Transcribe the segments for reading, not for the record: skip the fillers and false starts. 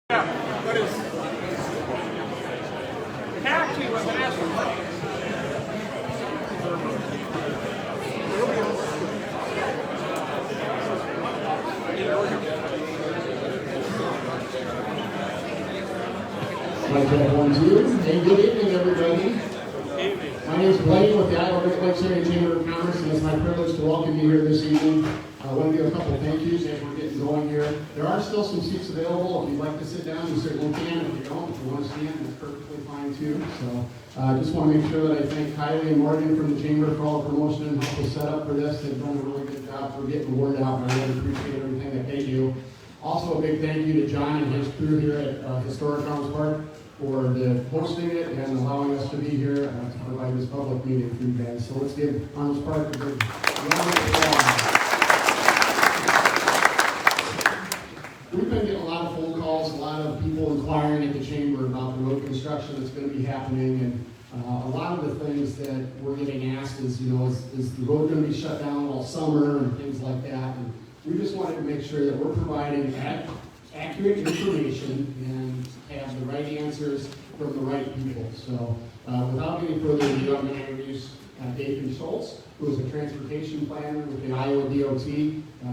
What is taxi with an S? Mic check 1, 2. Hey, good evening, everybody. My name is Blaine with the Iowa Legislative Chamber of Commerce, and it's my privilege to welcome you here this evening. I want to give a couple of thank yous as we're getting going here. There are still some seats available. If you'd like to sit down, you certainly can. If you don't, if you want to stand, that's perfectly fine too. So I just want to make sure that I thank Kylie and Morgan from the Chamber for all the promotion and help us set up for this. They've done a really good job for getting the word out, and I really appreciate everything that they do. Also, a big thank you to John and his crew here at Historic Farms Park for hosting it and allowing us to be here to provide this public meeting for you guys. So let's give Farms Park a big round of applause. We've been getting a lot of phone calls, a lot of people inquiring at the Chamber about the road construction that's going to be happening, and a lot of the things that we're getting asked is, is the road going to be shut down all summer and things like that. And we just wanted to make sure that we're providing accurate information and have the right answers from the right people. So without any further ado, I'm going to introduce Dave Schultz, who is a transportation planner with the Iowa DOT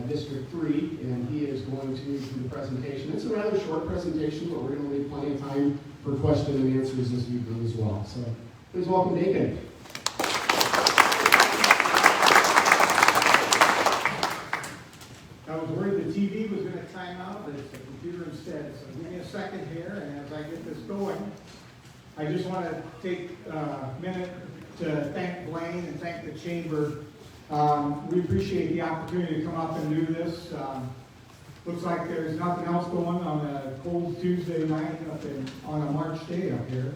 District 3, and he is going to do the presentation. It's a rather short presentation, but we're going to leave plenty of time for question and answers this evening as well. So please welcome David. I was worried the TV was going to time out, but it's the computer instead. So give me a second here, and as I get this going, I just want to take a minute to thank Blaine and thank the Chamber. We appreciate the opportunity to come up and do this. Looks like there's nothing else going on a cold Tuesday night on a March day up here.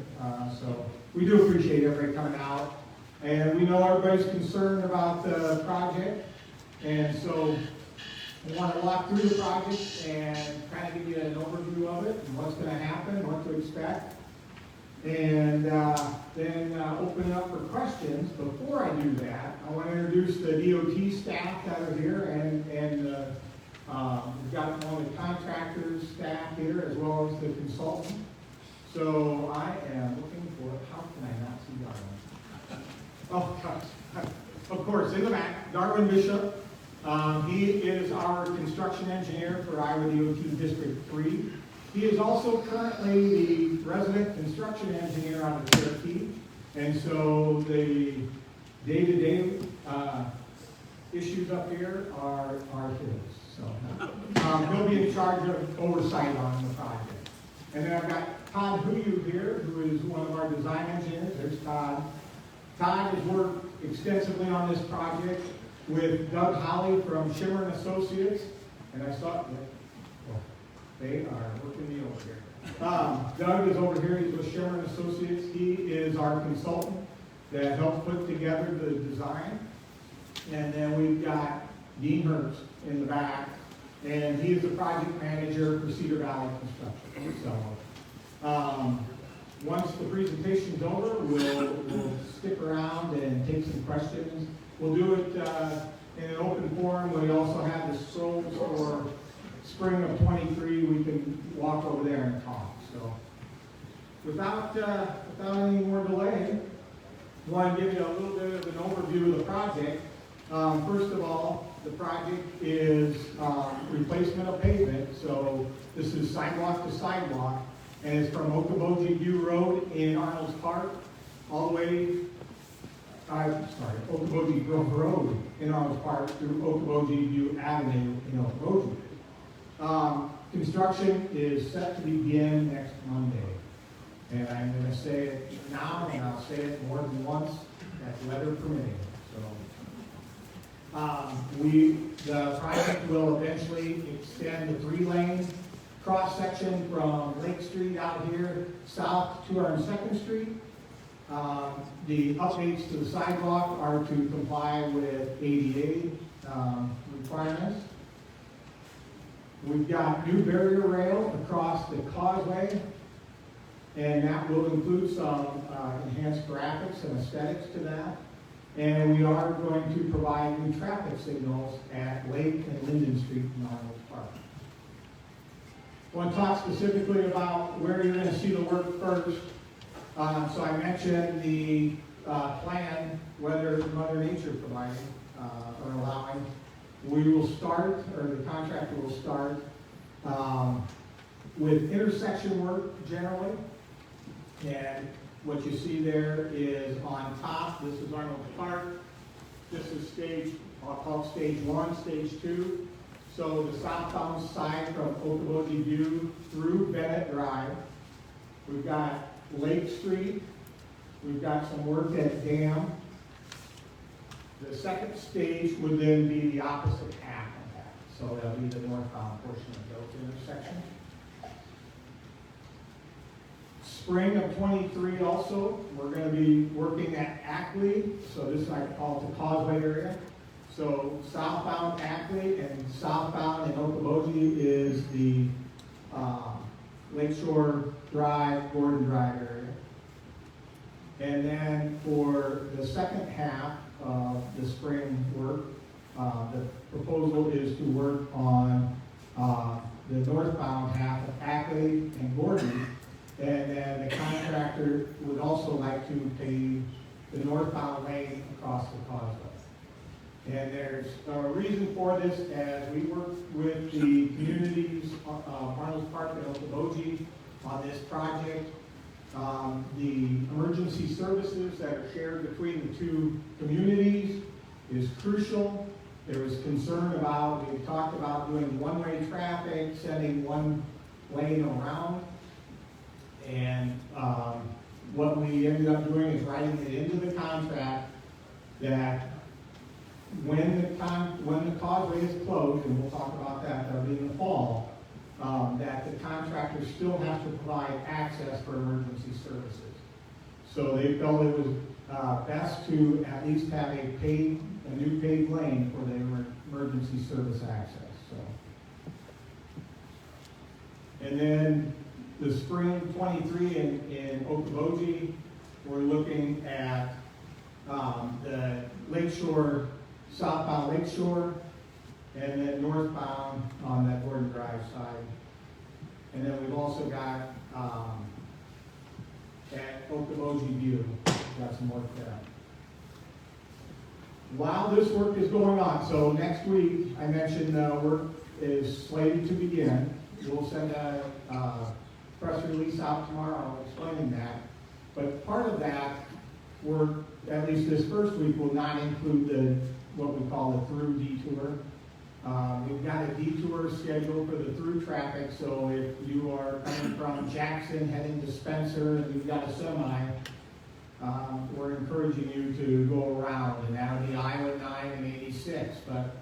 So we do appreciate everybody coming out. And we know everybody's concerned about the project. And so I want to walk through the project and kind of give you an overview of it and what's going to happen, what to expect. And then open it up for questions. Before I do that, I want to introduce the DOT staff that are here, and we've got one of the contractors staff here as well as the consultant. So I am looking for, how can I not see Darwin? Oh gosh, of course, in the back, Darwin Bishop. He is our construction engineer for Iowa DOT District 3. He is also currently the resident construction engineer out of Cherokee, and so the day-to-day issues up here are his. So he'll be in charge of oversight on the project. And then I've got Todd Huyu here, who is one of our design engineers. There's Todd. Todd has worked extensively on this project with Doug Holly from Shimmer and Associates, and I saw they are working me over here. Doug is over here. He's with Shimmer and Associates. He is our consultant that helped put together the design. And then we've got Dean Hurst in the back, and he is the project manager for Cedar Valley Construction. So once the presentation's over, we'll stick around and take some questions. We'll do it in an open forum. We also have the scrolls for spring of 23. We can walk over there and talk. So without any more delay, I want to give you a little bit of an overview of the project. First of all, the project is replacement of pavement. So this is sidewalk to sidewalk, and it's from Okoboji View Road in Arnold's Park all the way Okoboji Grove Road in Arnold's Park through Okoboji View Avenue in Okoboji. Construction is set to begin next Monday. And I'm going to say it now, and I'll say it more than once, that's weather permitting. So the project will eventually extend the 3-lane cross-section from Lake Street out here south to 202nd Street. The updates to the sidewalk are to comply with ADA requirements. We've got new barrier rail across the causeway, and that will include some enhanced graphics and aesthetics to that. And we are going to provide new traffic signals at Lake and Linden Street in Arnold Park. want to talk specifically about where you're going to see the work first. So I mentioned the plan, whether Mother Nature providing or allowing. We will start, or the contractor will start, with intersection work generally. And what you see there is on top, this is Arnold Park. This is stage, I'll call it stage 1, stage 2. So the southbound side from Okoboji View through Bennett Drive. We've got Lake Street. We've got some work at Dam. The second stage would then be the opposite half of that. So that'll be the northbound portion of those intersections. Spring of 23 also, we're going to be working at Ackley. So this I call it the Causeway area. So southbound Ackley and southbound in Okoboji is the Lakeshore Drive, Gordon Drive area. And then for the second half of the spring work, the proposal is to work on the northbound half of Ackley and Gordon. And then the contractor would also like to pave the northbound lane across the causeway. And there's a reason for this, as we work with the communities of Arnold Park and Okoboji on this project. The emergency services that are shared between the two communities is crucial. There was concern about, we talked about doing one-way traffic, sending one lane around. And what we ended up doing is writing it into the contract that when the causeway is closed, and we'll talk about that, that'll be in the fall, that the contractor still has to provide access for emergency services. So they felt it was best to at least have a new paved lane for the emergency service access. So, and then the spring 23 in Okoboji, we're looking at the Lakeshore, southbound Lakeshore, and then northbound on that Gordon Drive side. And then we've also got at Okoboji View, got some work there. While this work is going on, so next week, I mentioned work is slated to begin. We'll send a press release out tomorrow explaining that. But part of that work, at least this first week, will not include what we call the through detour. We've got a detour scheduled for the through traffic, so if you are coming from Jackson heading to Spencer and you've got a semi, we're encouraging you to go around, and that would be Iowa 9 and 86. But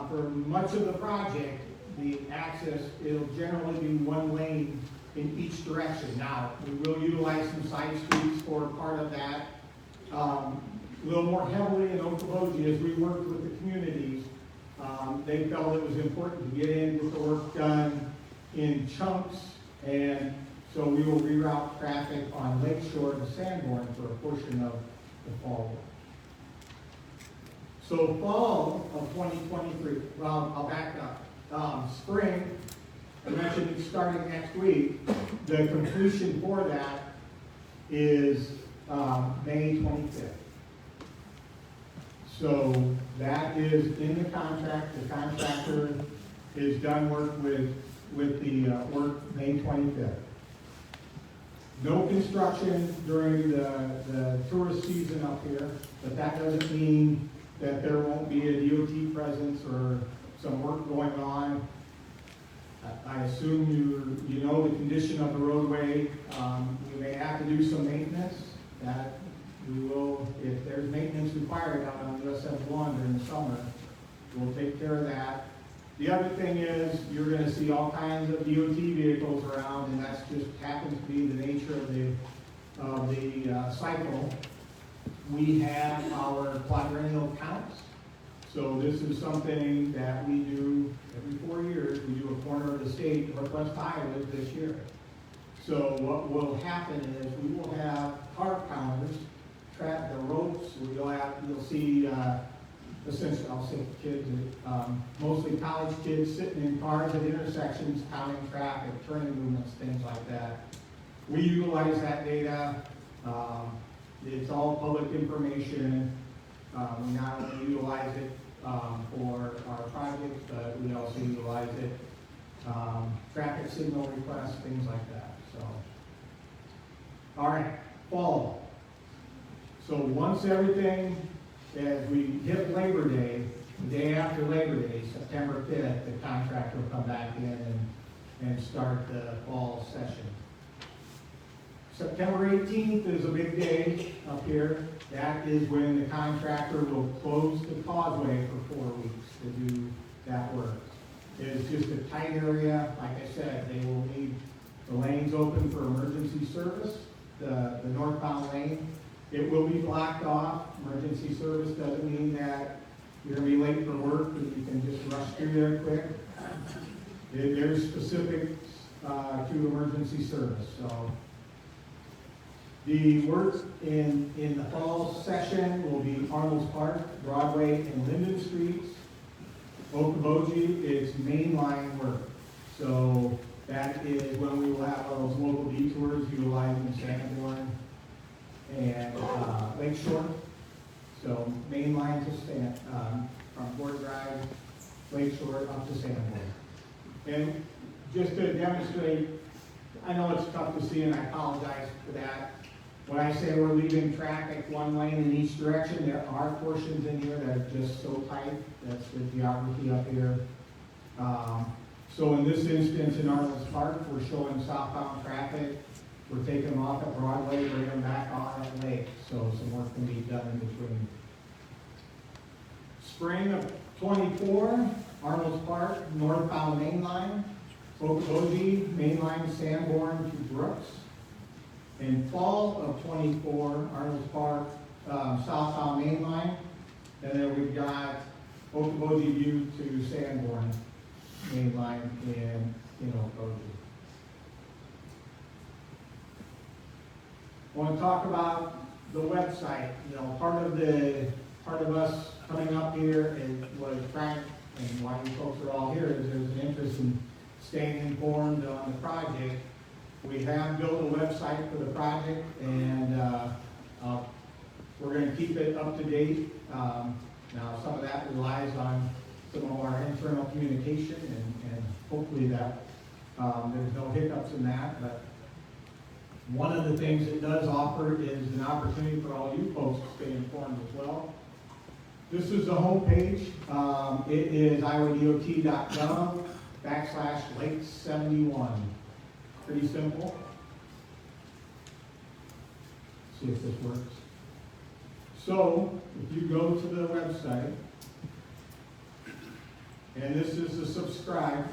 for much of the project, the access, it'll generally be one lane in each direction. Now, we will utilize some side streets for part of that. A little more heavily in Okoboji, as we worked with the communities, they felt it was important to get in, get the work done in chunks, and so we will reroute traffic on Lakeshore to Sanborn for a portion of the fall work. So fall of 2023, well, I'll back up. Spring, I mentioned it's starting next week. The completion for that is May 25th. So that is in the contract. The contractor is done work with the work May 25th. No construction during the tourist season up here, but that doesn't mean that there won't be a DOT presence or some work going on. I assume you know the condition of the roadway. We may have to do some maintenance. That we will, if there's maintenance required out on US 71 during the summer, we'll take care of that. The other thing is you're going to see all kinds of DOT vehicles around, and that's just happens to be the nature of the cycle. We have our quadrennial counts. So this is something that we do every 4 years. We do a corner of the state, Northwest Iowa this year. So what will happen is we will have car counters, track the ropes. You'll see essentially, I'll say kids, mostly college kids sitting in cars at intersections, counting traffic, turning movements, things like that. We utilize that data. It's all public information. We not only utilize it for our projects, but we also utilize it, traffic signal requests, things like that. So, all right, fall. So once everything, as we hit Labor Day, the day after Labor Day, September 5th, the contractor will come back in and start the fall session. September 18th is a big day up here. That is when the contractor will close the causeway for 4 weeks to do that work. It's just a tight area. Like I said, they will need the lanes open for emergency service, the northbound lane. It will be blocked off. Emergency service doesn't mean that you're going to be late for work and you can just rush through there quick. There's specifics to emergency service. So the work in the fall session will be Arnold's Park, Broadway, and Linden Streets. Okoboji is mainline work. So that is when we will have those local detours utilizing Sanborn and Lakeshore. So mainline to from Fort Drive, Lakeshore up to Sanborn. And just to demonstrate, I know it's tough to see and I apologize for that. When I say we're leaving traffic one lane in each direction, there are portions in here that are just so tight. That's the geography up here. So in this instance in Arnold's Park, we're showing southbound traffic. We're taking them off at Broadway, bringing them back on at Lake. So some work can be done in between. Spring of 24, Arnold's Park, northbound main line. Okoboji, main line Sanborn to Brooks. In fall of 24, Arnold's Park, southbound main line. And then we've got Okoboji View to Sanborn main line in Okoboji. I want to talk about the website. You know, part of us coming up here and was trying, and why you folks are all here is there's an interest in staying informed on the project. We have built a website for the project, and we're going to keep it up to date. Now, some of that relies on some of our internal communication, and hopefully that there's no hiccups in that. But one of the things it does offer is an opportunity for all you folks to stay informed as well. This is the homepage. It is iowadot.gov /Lake71. Pretty simple. See if this works. So, if you go to the website, and this is the subscribe,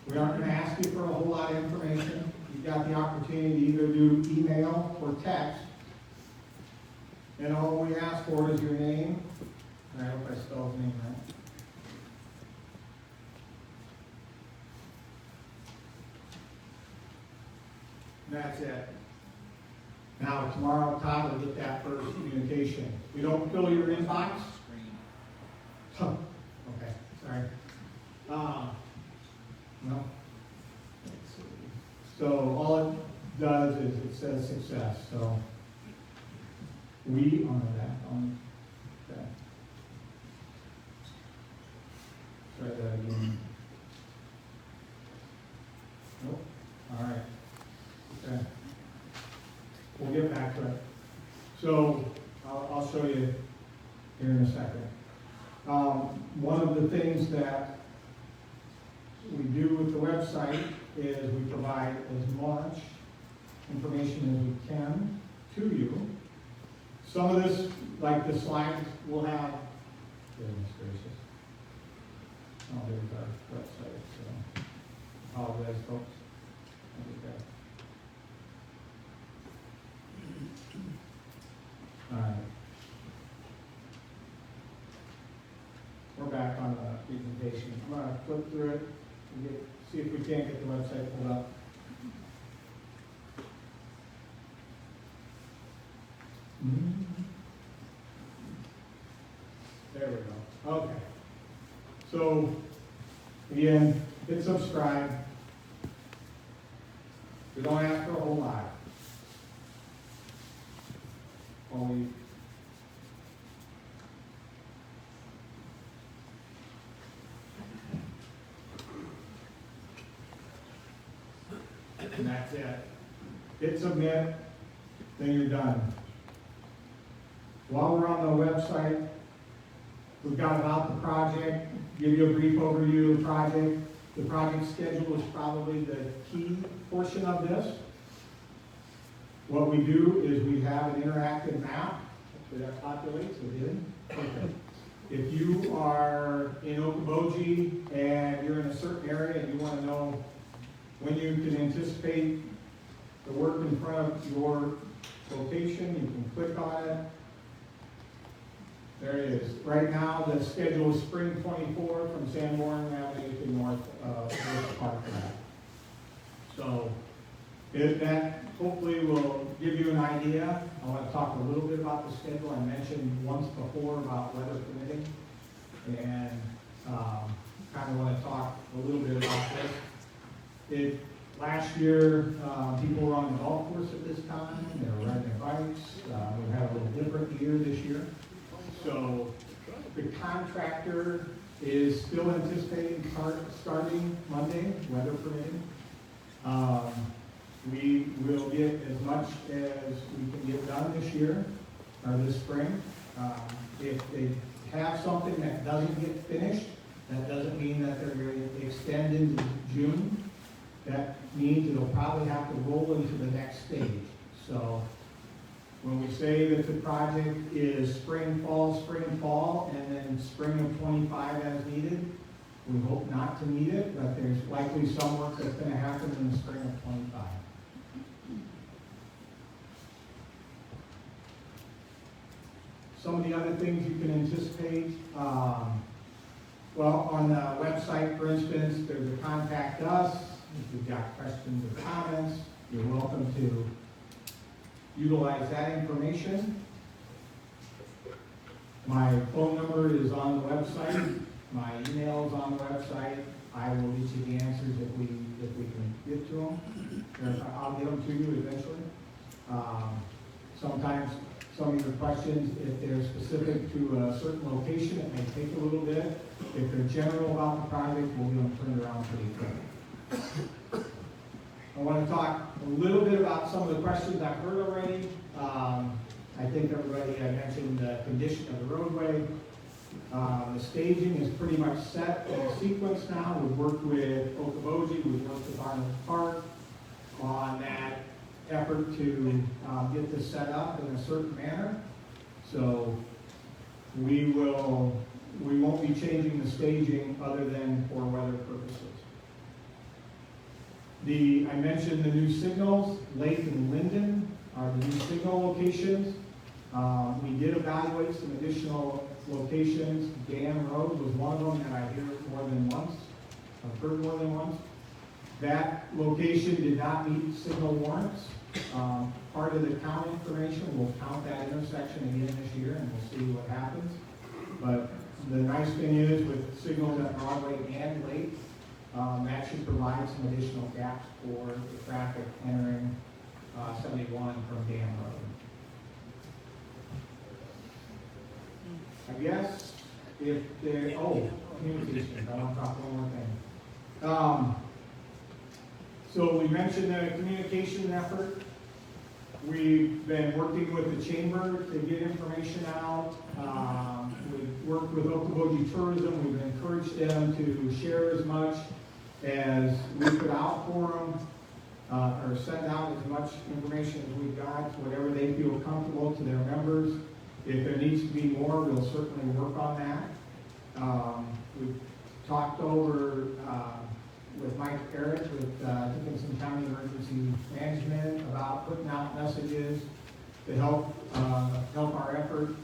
we aren't going to ask you for a whole lot of information. You've got the opportunity to either do email or text. And all we ask for is your name. I hope I spelled his name right. That's it. Now, tomorrow, Todd will get that first communication. We don't fill your inbox. Huh. Okay, sorry. No. Let's see. So all it does is it says success. So we honor that. Okay. Try that again. Nope. All right. Okay. We'll get back to it. So I'll show you here in a second. One of the things that we do with the website is we provide as much information as we can to you. Some of this, like the slides, will have, goodness gracious. Oh, there's our website, so apologize, folks. All right. We're back on the presentation. I'm going to flip through it and see if we can't get the website pulled up. Okay. So, again, hit subscribe. We don't ask for a whole lot. Only and that's it. Hit submit, then you're done. While we're on the website, we've got about the project, give you a brief overview of the project. The project schedule is probably the key portion of this. What we do is we have an interactive map. Hopefully that populates, it did. Okay. If you are in Okoboji and you're in a certain area and you want to know when you can anticipate the work in front of your location, you can click on it. There it is. Right now, the schedule is spring 24 from Sanborn Avenue to North Park. So, that hopefully will give you an idea. I want to talk a little bit about the schedule. I mentioned once before about weather permitting, and kind of want to talk a little bit about this. Last year, people were on the golf course at this time. They were riding their bikes. We had a little different year this year. So the contractor is still anticipating starting Monday, weather permitting. We will get as much as we can get done this year, or this spring. If they have something that doesn't get finished, that doesn't mean that they're going to extend into June. That means it'll probably have to roll into the next stage. So when we say that the project is spring, fall, and then spring of 25 as needed, we hope not to need it, but there's likely some work that's going to happen in the spring of 25. Some of the other things you can anticipate, well, on the website, for instance, there's a contact us. If you've got questions or comments, you're welcome to utilize that information. My phone number is on the website. My email is on the website. I will get you the answers if we can get to them. I'll get them to you eventually. Sometimes some of your questions, if they're specific to a certain location, it may take a little bit. If they're general about the project, we'll get them turned around pretty quick. I want to talk a little bit about some of the questions I've heard already. I think everybody, I mentioned the condition of the roadway. The staging is pretty much set in a sequence now. We've worked with Okoboji, we've worked with Arnold Park on that effort to get this set up in a certain manner. So we won't be changing the staging other than for weather purposes. I mentioned the new signals. Lake and Linden are the new signal locations. We did evaluate some additional locations. Dam Road was one of them that I hear more than once. I've heard more than once. That location did not meet signal warrants. Part of the count information, we'll count that intersection again this year and we'll see what happens. But the nice thing is with signals at Broadway and Lake, that should provide some additional gaps for the traffic entering 71 from Dam Road. I guess if there, communications, I want to talk one more thing. So we mentioned the communication effort. We've been working with the chamber to get information out. We've worked with Okoboji Tourism. We've encouraged them to share as much as we put out for them, or send out as much information as we've got, whatever they feel comfortable to their members. If there needs to be more, we'll certainly work on that. We've talked over with Mike Garrett with Dickinson County Emergency Management about putting out messages to help our effort.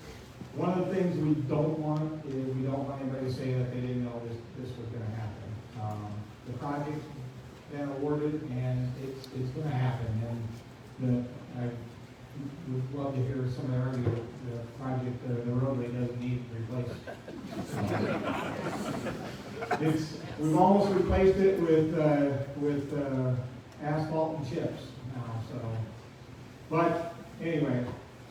One of the things we don't want is we don't want anybody to say that they didn't know this was going to happen. The project's been awarded and it's going to happen. And I would love to hear some of the project, the roadway doesn't need replaced. We've almost replaced it with asphalt and chips now, so. But anyway,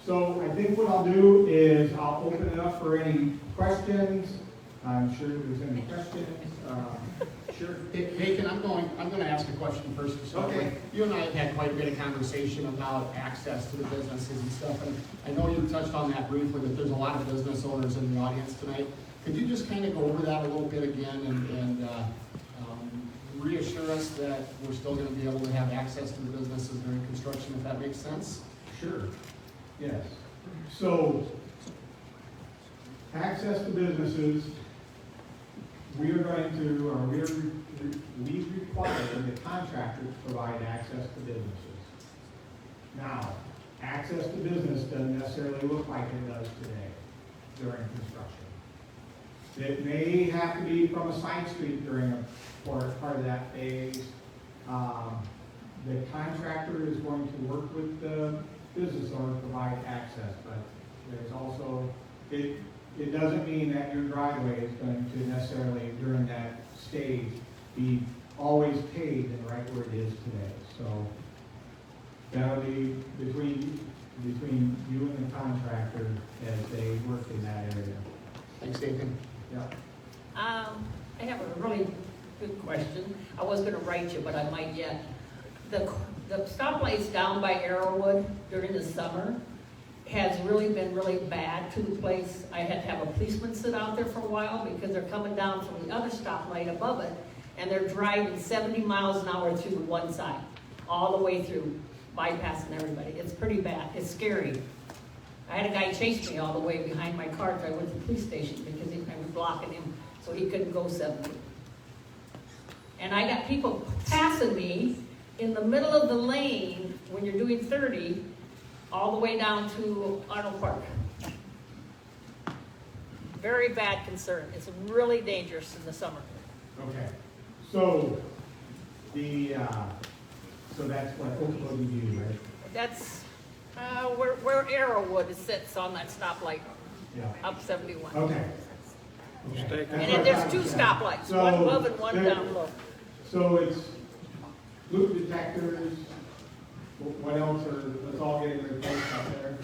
so I think what I'll do is I'll open it up for any questions. I'm sure if there's any questions. Sure. Bacon, I'm going to ask a question first to start with. Okay. You and I have had quite a bit of conversation about access to the businesses and stuff, and I know you touched on that briefly, but there's a lot of business owners in the audience tonight. Could you just kind of go over that a little bit again and reassure us that we're still going to be able to have access to the businesses during construction, if that makes sense? Sure. Yes. So, access to businesses, we require the contractor to provide access to businesses. Now, access to business doesn't necessarily look like it does today during construction. It may have to be from a side street during a part of that phase. The contractor is going to work with the business owner to provide access, but there's also, it doesn't mean that your driveway is going to necessarily, during that stage, be always paved and right where it is today. So that'll be between you and the contractor as they work in that area. Thanks, Nathan. Yeah. I have a really good question. I was gonna write you, but I might yet. The stoplights down by Arrowwood during the summer has really been really bad to the place. I had to have a policeman sit out there for a while because they're coming down from the other stoplight above it, and they're driving 70 miles an hour through one side, all the way through, bypassing everybody. It's pretty bad. It's scary. I had a guy chase me all the way behind my car till I went to the police station because I was blocking him so he couldn't go 70. And I got people passing me in the middle of the lane when you're doing 30 all the way down to Arnold Park. Very bad concern. It's really dangerous in the summer. Okay. So so that's what OTW, right? That's where Arrowwood sits on that stoplight, Yeah. up 71. Okay. And then there's two stoplights, one above and one down low. So it's loop detectors, what else let's all get in replaced out there?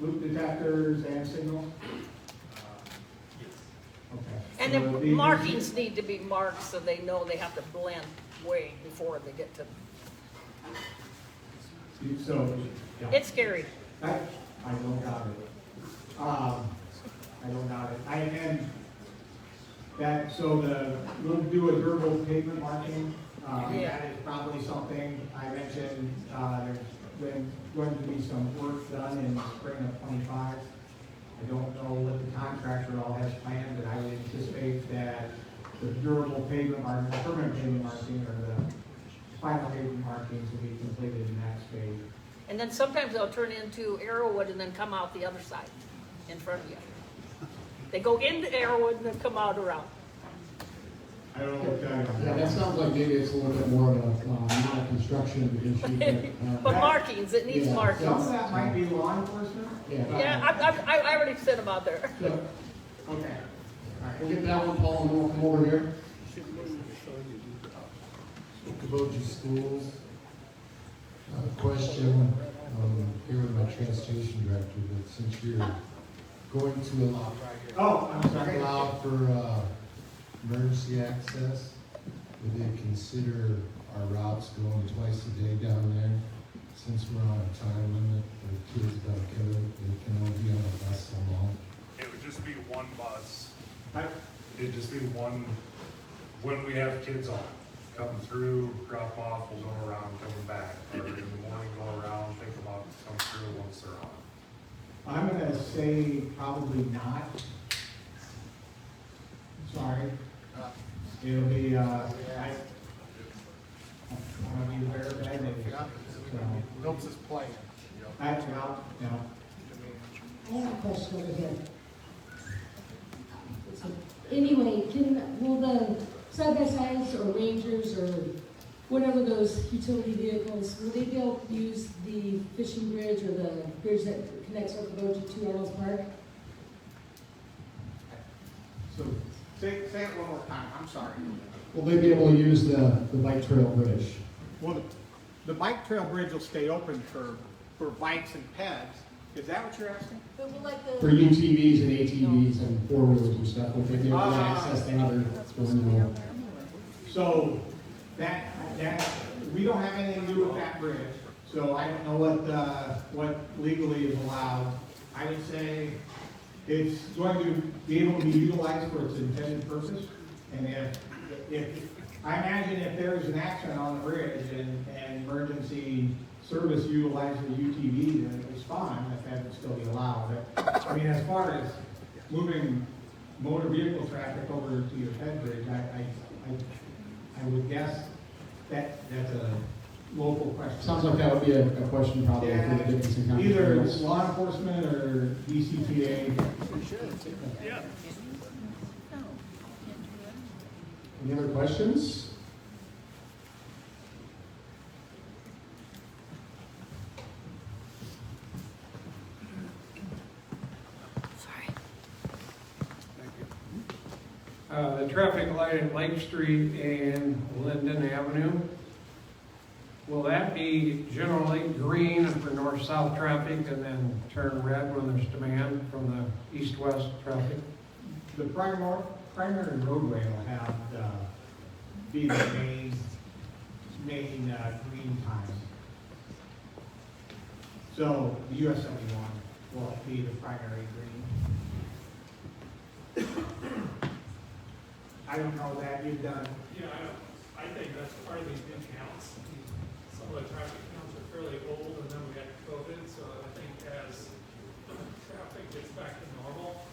Loop detectors and signals? Okay. And So the markings need to be marked so they know they have to blend way before they get to. So, yeah. It's scary. I don't doubt it. I don't doubt it. And that, so we'll do a durable pavement marking. Yeah. That is probably something I mentioned, there's going to be some work done in spring of 25. I don't know what the contractor all has planned, but I would anticipate that the durable pavement marking, permanent pavement marking, or the final pavement markings will be completed in that stage. And then sometimes they'll turn into Arrowwood and then come out the other side in front of you. They go into Arrowwood and then come out around. I don't know what that Yeah, that sounds like maybe it's a little bit more of a, not a construction issue, But markings, it needs Yeah. markings. Some of that might be law enforcement. Yeah. Yeah, I already sent them out there. So, Okay. All right. we'll get that one, Paul, and then we'll come over here. Kaboji Schools. Question, here with my transportation director, but since you're going to allow, Oh, I'm sorry. for emergency access, would they consider our routes going twice a day down there? Since we're on a time limit, the kids don't go, they can only be on a bus so long. It would just be one bus. I- It'd just be one, when we have kids on, come through, drop off, we'll go around, coming back. Or in the morning, go around, think about come through once they're on. I'm gonna say probably not. Sorry. It'll be, I'm gonna be very bad maybe. Helps us plan. Well, no. I have a question over here. Anyway, will the side-by-sides or rangers or whatever those utility vehicles, will they be able to use the fishing bridge or the bridge that connects Okoboji to Arnold's Park? Say it one more time, I'm sorry. Will they be able to use the bike trail bridge? Well, the bike trail bridge will stay open for bikes and peds. Is that what you're asking? But will like For UTVs and ATVs and four-wheelers and stuff, will they be able to access the other one? So that, we don't have anything to do with that bridge, so I don't know what legally is allowed. I would say it's going to be able to be utilized for its intended purpose, and if, I imagine if there's an accident on the bridge and emergency service utilizes the UTV to respond, that would still be allowed. But, I mean, as far as moving motor vehicle traffic over to your ped bridge, I would guess that's a local question. Sounds like that would be a question probably for the Dickinson County. Either Trails. law enforcement or DCTA. Any other questions? The traffic light at Lake Street and Linden Avenue, will that be generally green for north-south traffic and then turn red when there's demand from the east-west traffic? The primary roadway will have be the main green time. So the US 71 will be the primary green. I don't know that you've done. Yeah, I think that's part of these new counts. Some of the traffic counts are fairly old, and then we had COVID, so I think as traffic gets back to normal,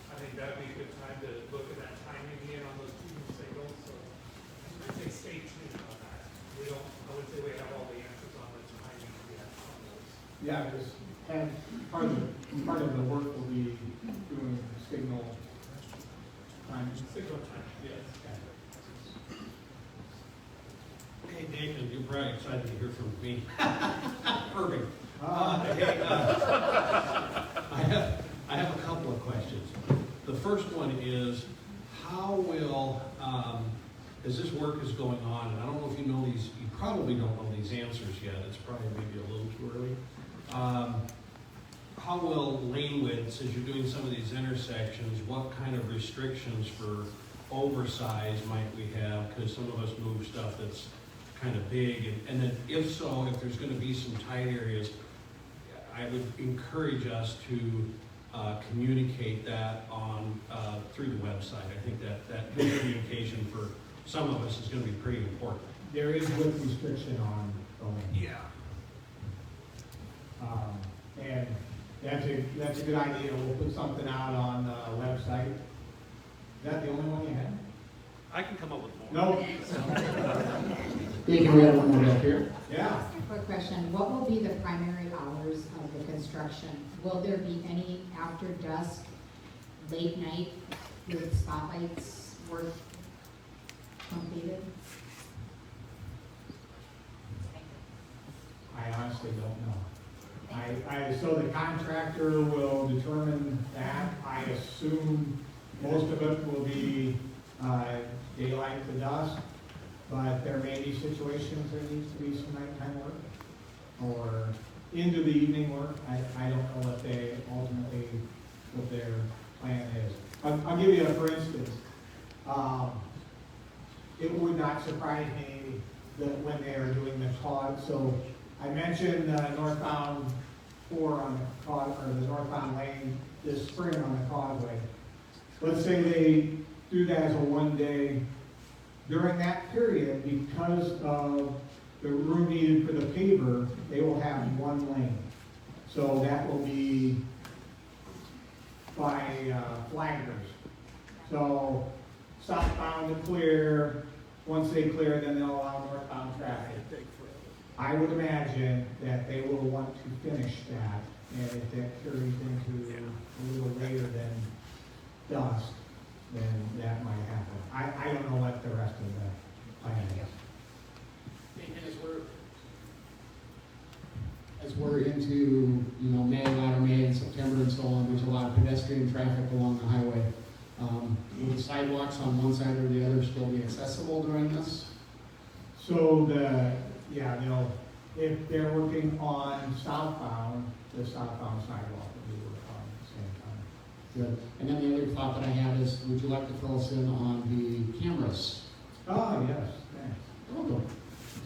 I think that'd be a good time to look at that timing again on those two new signals, so I think stay tuned on that. I would say we have all the answers on the timing yet on those. Yeah, just part of the work will be doing signal time. Signal time, yes. Hey, Nathan, you're probably excited to hear from me. Perfect. I have a couple of questions. The first one is, how will, as this work is going on, and I don't know if you know these, you probably don't know these answers yet, it's probably maybe a little too early. How will lane widths, as you're doing some of these intersections, what kind of restrictions for oversize might we have? Because some of us move stuff that's kind of big, and then if so, if there's going to be some tight areas, I would encourage us to communicate that on through the website. I think that communication for some of us is going to be pretty important. There is width restriction on the lane. Yeah. And that's a good idea. We'll put something out on the website. Is that the only one you had? I can come up with more. No. Can we have one more up here? Yeah. Quick question, what will be the primary hours of the construction? Will there be any after dusk, late night, with spotlights work completed? I honestly don't know. So the contractor will determine that. I assume most of it will be daylight to dusk, but there may be situations there needs to be some nighttime work or into the evening work. I don't know what they ultimately, what their plan is. I'll give you a for instance. It would not surprise me that when they are doing the cog, so I mentioned northbound 4 on the cog, or the northbound lane this spring on the causeway. Let's say they do that as a one-day. During that period, because of the room needed for the paver, they will have one lane. So that will be by flaggers. So southbound to clear. Once they clear, then they'll allow northbound traffic. I would imagine that they will want to finish that, and if that carries into a little later than dusk, then that might happen. I don't know what the rest of the plan is. And as we're into, May, latter May, and September and so on, there's a lot of pedestrian traffic along the highway. Would sidewalks on one side or the other still be accessible during this? So if they're working on southbound, the southbound sidewalk will be worked on at the same time. Good. And then the other thought that I had is, would you like to fill us in on the cameras? Oh, yes, thanks. Welcome.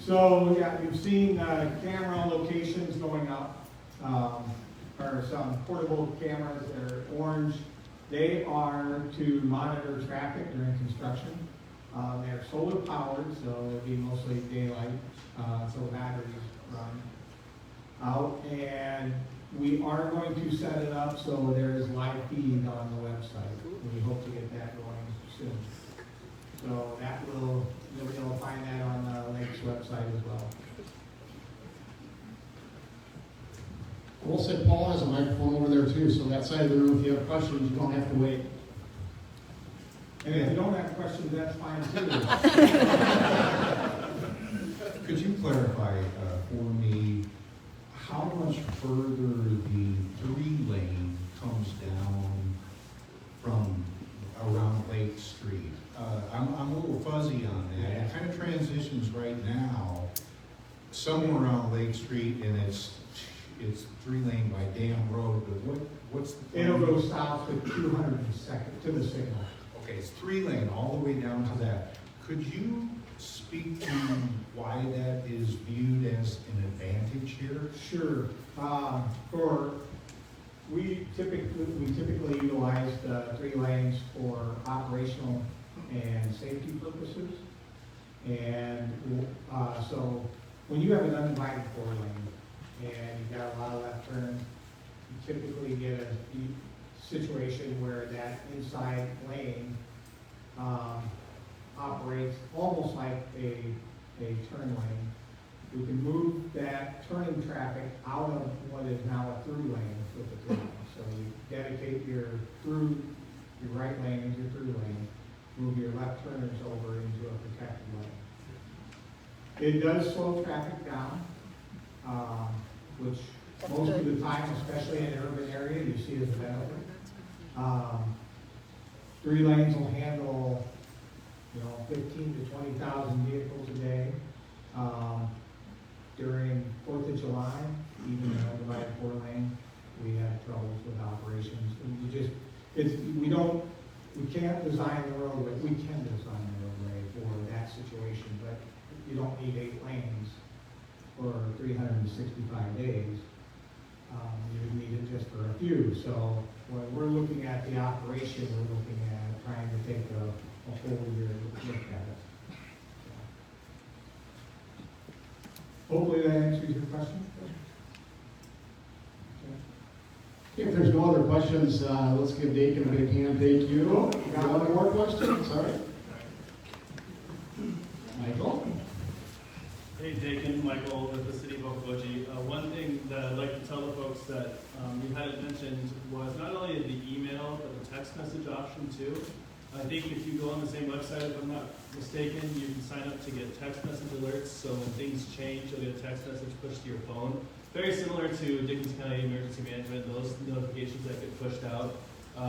So, yeah, we've seen camera locations going up, or some portable cameras that are orange. They are to monitor traffic during construction. They're solar powered, so it'll be mostly daylight, so the batteries run out. And we are going to set it up so there's live feed on the website. We hope to get that going soon. So you'll be able to find that on the Lake's website as well. We'll say Paul has a microphone over there too, so that side of the room, if you have questions, you don't have to wait. And if you don't have questions, that's fine too. Could you clarify for me how much further the 3-lane comes down from around Lake Street? I'm a little fuzzy on that. It kind of transitions right now somewhere around Lake Street, and it's 3-lane by Dam Road. But what's the plan? It'll go south to 202nd to the signal. Okay, it's 3-lane all the way down to that. Could you speak to why that is viewed as an advantage here? Sure. We typically utilize the 3 lanes for operational and safety purposes. And so when you have an undivided 4-lane and you've got a lot of left turn, you typically get a situation where that inside lane operates almost like a turn lane. We can move that turning traffic out of what is now a through lane with the 3 lane. So you dedicate your right lane into your through lane, move your left turners over into a protected lane. It does slow traffic down, which most of the time, especially in an urban area, you see as a benefit. 3 lanes will handle 15 to 20,000 vehicles a day. During 4th of July, even in a divided 4-lane, we have troubles with operations. We can't design the roadway. We can design the roadway for that situation, but you don't need 8 lanes for 365 days. You need it just for a few. So when we're looking at the operation, we're looking at trying to take a whole year look at it. Hopefully that answers your question. If there's no other questions, let's give Dakin a big hand. Thank you. Oh, You got one more question? Sorry. Michael? Hey, Dakin, Michael with the City of Okoboji. One thing that I'd like to tell the folks that you hadn't mentioned was not only the email, but the text message option too. I think if you go on the same website, if I'm not mistaken, you can sign up to get text message alerts. So when things change, you'll get a text message pushed to your phone. Very similar to Dickens County Emergency Management, those notifications that get pushed out.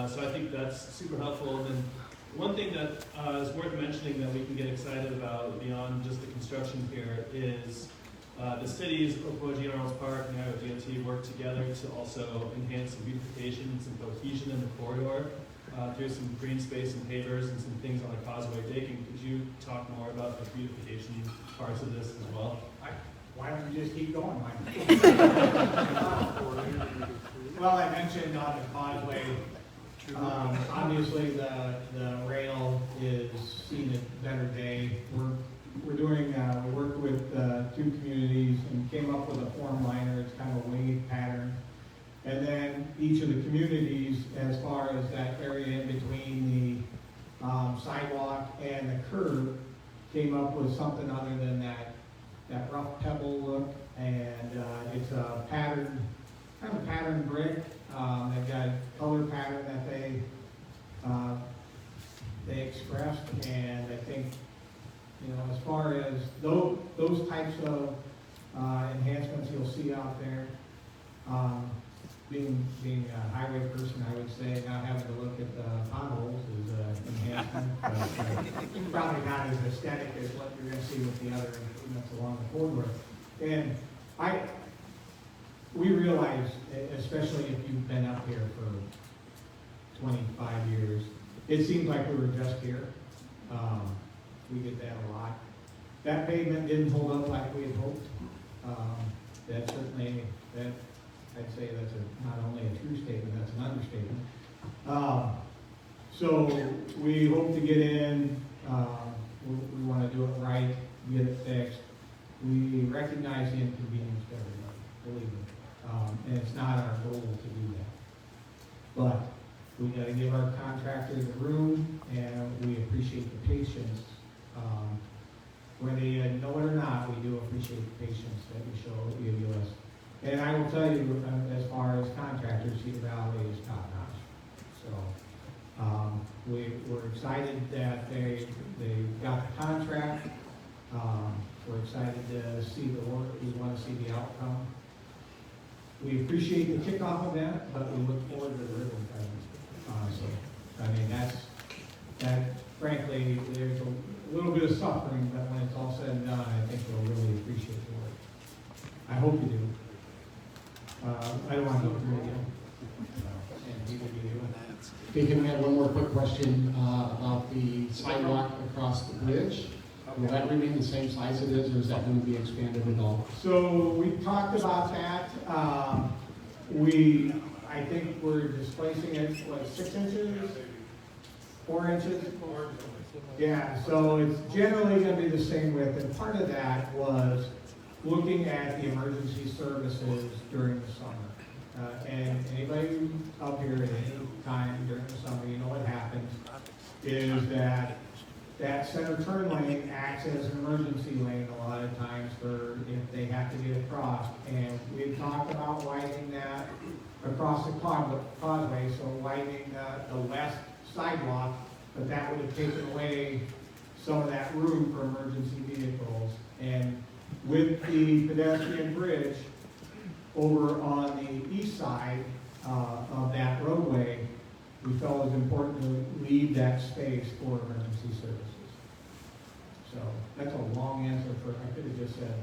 So I think that's super helpful. And one thing that is worth mentioning that we can get excited about beyond just the construction here is the cities, Okoboji and Arnold's Park and iowadot work together to also enhance some beautification and some cohesion in the corridor. Through some green space and pavers and some things on the causeway. Dakin, could you talk more about the beautification parts of this as well? Why don't you just keep going, Mike? Well, I mentioned on the causeway, obviously the rail is seeing a better day. We worked with 2 communities and came up with a form liner. It's kind of a wave pattern. And then each of the communities, as far as that area in between the sidewalk and the curb, came up with something other than that rough pebble look. And it's a pattern, kind of pattern brick. They've got a color pattern that they expressed. And I think, as far as those types of enhancements you'll see out there, being a highway person, I would say not having to look at the potholes is an enhancement. But probably not as aesthetic as what you're gonna see with the other improvements along the corridor. And we realize, especially if you've been up here for 25 years, it seems like we were just here. We get that a lot. That pavement didn't hold up like we had hoped. That certainly, I'd say that's not only a true statement, that's an understatement. So we hope to get in, we want to do it right, get it fixed. We recognize the inconvenience to everybody, believe me. And it's not our goal to do that. But we got to give our contractor the room, and we appreciate the patience. Whether you know it or not, we do appreciate the patience that you show us. And I will tell you, as far as contractors, Cedar Valley is top notch. So we're excited that they got the contract. We're excited to see the work. We want to see the outcome. We appreciate the kickoff event, but we look forward to the ribbon cutting. Honestly, I mean that frankly, there's a little bit of suffering, but when it's all said and done, I think you'll really appreciate the work. I hope you do. I don't want to go through it again. And neither do you. Okay, can we have one more quick question about the sidewalk across the bridge? Will that remain the same size it is, or is that going to be expanded at all? So we talked about that. I think we're displacing it, what, 6 inches? 4 inches? Yeah, so it's generally going to be the same width, and part of that was looking at the emergency services during the summer. And anybody up here at any time during the summer, you know what happens is that center turn lane acts as an emergency lane a lot of times for if they have to get across. And we talked about widening that across the causeway, so widening the west sidewalk, but that would have taken away some of that room for emergency vehicles. And with the pedestrian bridge over on the east side of that roadway, we felt it was important to leave that space for emergency services. So that's a long answer for, I could have just said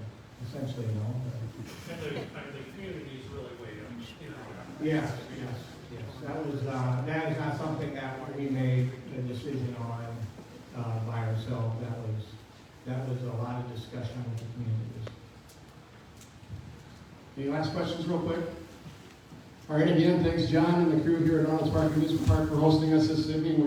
essentially no. And the community's really waiting, you know. Yes. That is not something that we made a decision on by ourselves. That was a lot of discussion with the communities. Any last questions real quick? All right, again, thanks John and the crew here at Arnold's Park Amusement Park for hosting us this evening.